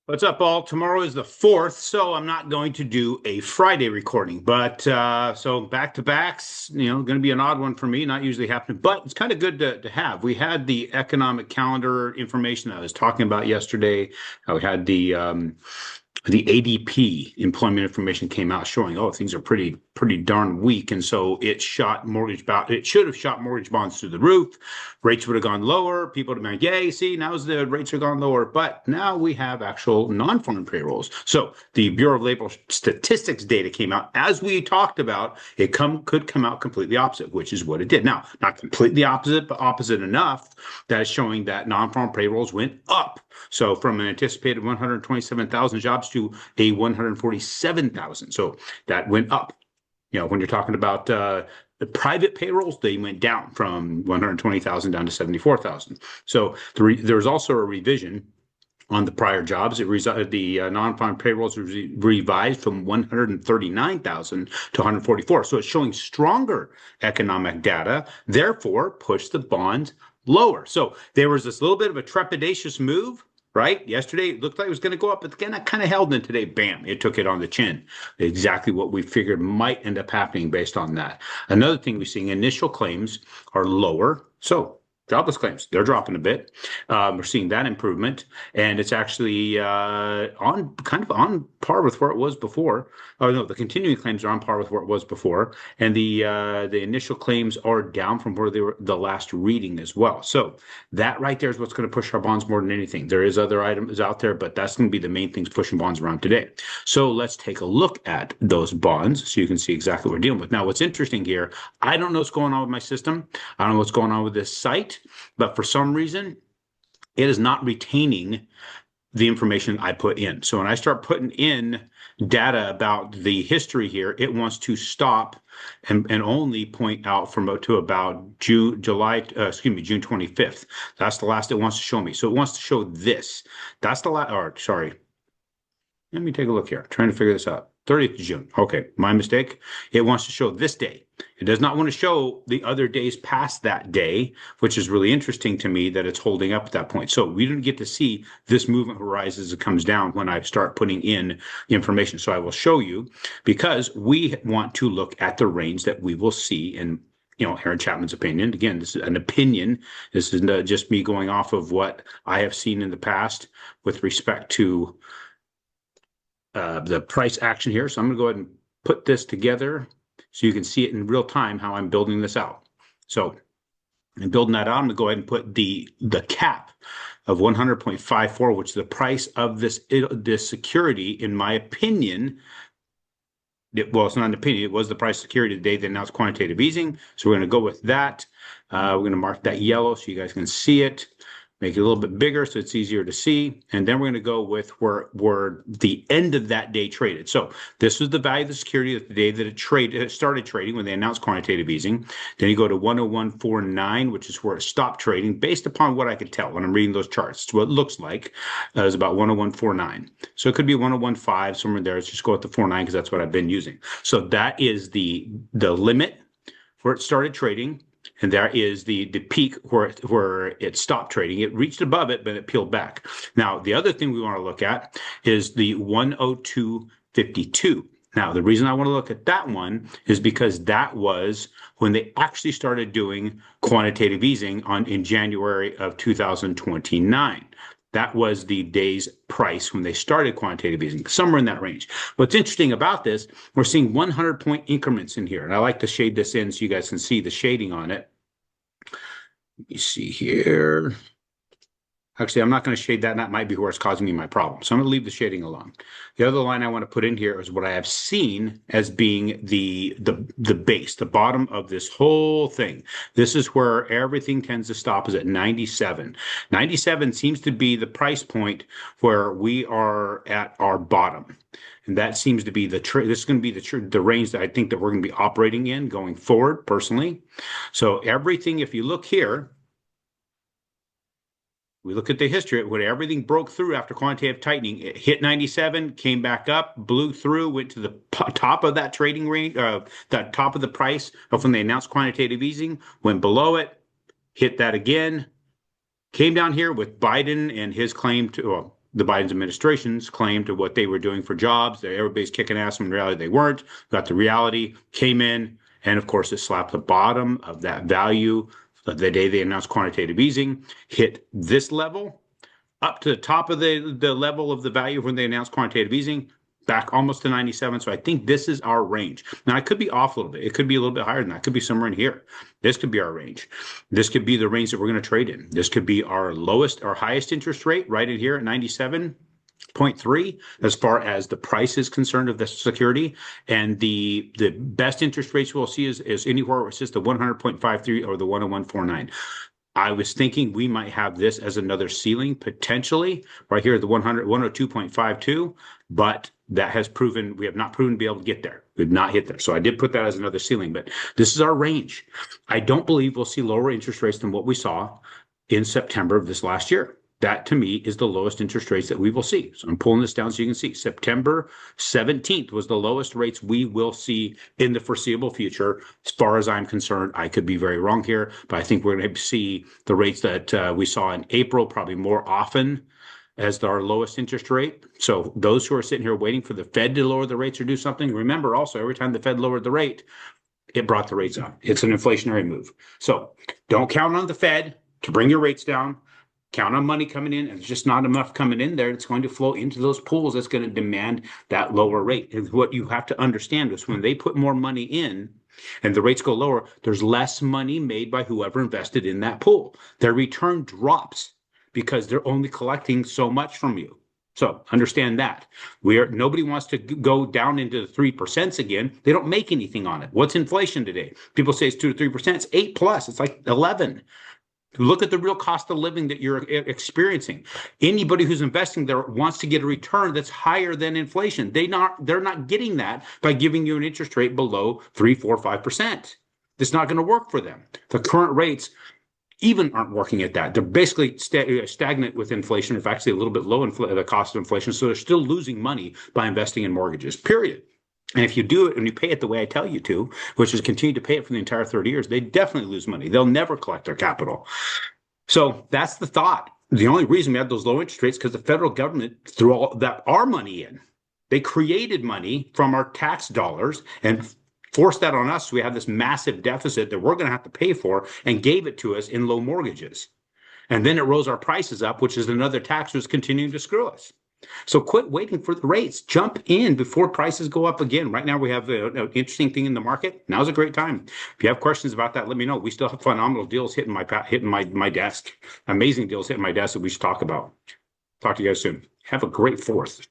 What's up, all? Tomorrow is the 4th, so I'm not going to do a Friday recording. But so back to backs, going to be an odd one for me, not usually happening, but it's kind of good to have. We had the economic calendar information I was talking about yesterday. We had the ADP employment information came out showing, oh, things are pretty darn weak. And so it should have shot mortgage bonds through the roof. Rates would have gone lower. People would have been, yay, see, now the rates are gone lower. But now we have actual non-farm payrolls. So the Bureau of Labor Statistics data came out. As we talked about, it could come out completely opposite, which is what it did. Now, not completely opposite, but opposite enough that is showing that non-farm payrolls went up. So from an anticipated 127,000 jobs to a 147,000. So that went up. When you're talking about the private payrolls, they went down from 120,000 down to 74,000. So there was also a revision on the prior jobs. The non-farm payrolls was revised from 139,000 to 144. So it's showing stronger economic data, therefore pushed the bonds lower. So there was this little bit of a trepidatious move, right? Yesterday, it looked like it was going to go up, but again, it kind of held in today. Bam, it took it on the chin. Exactly what we figured might end up happening based on that. Another thing we're seeing, initial claims are lower. So jobless claims, they're dropping a bit. We're seeing that improvement, and it's actually on par with where it was before. Oh no, the continuing claims are on par with where it was before, and the initial claims are down from where they were the last reading as well. So that right there is what's going to push our bonds more than anything. There is other items out there, but that's going to be the main things pushing bonds around today. So let's take a look at those bonds so you can see exactly what we're dealing with. Now, what's interesting here, I don't know what's going on with my system. I don't know what's going on with this site. But for some reason, it is not retaining the information I put in. So when I start putting in data about the history here, it wants to stop and only point out to about June 25th. That's the last it wants to show me. So it wants to show this. That's the last, or sorry. Let me take a look here. I'm trying to figure this out. 30th of June. Okay, my mistake. It wants to show this day. It does not want to show the other days past that day, which is really interesting to me that it's holding up at that point. So we didn't get to see this movement horizon as it comes down when I start putting in information. So I will show you because we want to look at the range that we will see in Aaron Chapman's opinion. Again, this is an opinion. This is just me going off of what I have seen in the past with respect to the price action here. So I'm going to go ahead and put this together so you can see it in real time how I'm building this out. So in building that out, I'm going to go ahead and put the cap of 100.54, which is the price of this security, in my opinion. It's not an opinion. It was the price of security the day they announced quantitative easing. So we're going to go with that. We're going to mark that yellow so you guys can see it. Make it a little bit bigger so it's easier to see. And then we're going to go with where the end of that day traded. So this was the value of the security at the day that it started trading when they announced quantitative easing. Then you go to 101.49, which is where it stopped trading based upon what I could tell when I'm reading those charts. It's what it looks like. It's about 101.49. So it could be 101.5, somewhere there. Let's just go with the 49 because that's what I've been using. So that is the limit where it started trading. And there is the peak where it stopped trading. It reached above it, but it peeled back. Now, the other thing we want to look at is the 102.52. Now, the reason I want to look at that one is because that was when they actually started doing quantitative easing in January of 2029. That was the day's price when they started quantitative easing, somewhere in that range. What's interesting about this, we're seeing 100-point increments in here. And I like to shade this in so you guys can see the shading on it. Let me see here. Actually, I'm not going to shade that, and that might be where it's causing me my problem. So I'm going to leave the shading alone. The other line I want to put in here is what I have seen as being the base, the bottom of this whole thing. This is where everything tends to stop, is at 97. 97 seems to be the price point where we are at our bottom. And that seems to be this is going to be the range that I think that we're going to be operating in going forward, personally. So everything, if you look here, we look at the history when everything broke through after quantitative tightening. It hit 97, came back up, blew through, went to the top of that trading range, the top of the price of when they announced quantitative easing, went below it, hit that again, came down here with Biden and his claim to, the Biden administration's claim to what they were doing for jobs, that everybody's kicking ass when in reality they weren't. Got the reality, came in, and of course it slapped the bottom of that value the day they announced quantitative easing, hit this level, up to the top of the level of the value when they announced quantitative easing, back almost to 97. So I think this is our range. Now, I could be off a little bit. It could be a little bit higher than that. It could be somewhere in here. This could be our range. This could be the range that we're going to trade in. This could be our lowest, our highest interest rate right in here at 97.3 as far as the price is concerned of the security. And the best interest rates we'll see is anywhere where it's just the 100.53 or the 101.49. I was thinking we might have this as another ceiling potentially right here at the 102.52, but that has proven, we have not proven to be able to get there. We've not hit there. So I did put that as another ceiling, but this is our range. I don't believe we'll see lower interest rates than what we saw in September of this last year. That to me is the lowest interest rates that we will see. So I'm pulling this down so you can see September 17th was the lowest rates we will see in the foreseeable future. As far as I'm concerned, I could be very wrong here, but I think we're going to see the rates that we saw in April probably more often as our lowest interest rate. So those who are sitting here waiting for the Fed to lower the rates or do something, remember also every time the Fed lowered the rate, it brought the rates up. It's an inflationary move. So don't count on the Fed to bring your rates down. Count on money coming in, and it's just not enough coming in there. It's going to flow into those pools. That's going to demand that lower rate. And what you have to understand is when they put more money in and the rates go lower, there's less money made by whoever invested in that pool. Their return drops because they're only collecting so much from you. So understand that. Nobody wants to go down into the 3% again. They don't make anything on it. What's inflation today? People say it's 2 to 3%. It's 8 plus. It's like 11. Look at the real cost of living that you're experiencing. Anybody who's investing there wants to get a return that's higher than inflation. They're not getting that by giving you an interest rate below 3, 4, 5%. It's not going to work for them. The current rates even aren't working at that. They're basically stagnant with inflation. In fact, actually a little bit low the cost of inflation. So they're still losing money by investing in mortgages, period. And if you do it and you pay it the way I tell you to, which is continue to pay it for the entire 30 years, they definitely lose money. They'll never collect their capital. So that's the thought. The only reason we have those low interest rates is because the federal government threw all that our money in. They created money from our tax dollars and forced that on us. So we have this massive deficit that we're going to have to pay for and gave it to us in low mortgages. And then it rose our prices up, which is another tax that's continuing to screw us. So quit waiting for the rates. Jump in before prices go up again. Right now we have an interesting thing in the market. Now's a great time. If you have questions about that, let me know. We still have phenomenal deals hitting my desk. Amazing deals hitting my desk that we should talk about. Talk to you guys soon. Have a great 4th.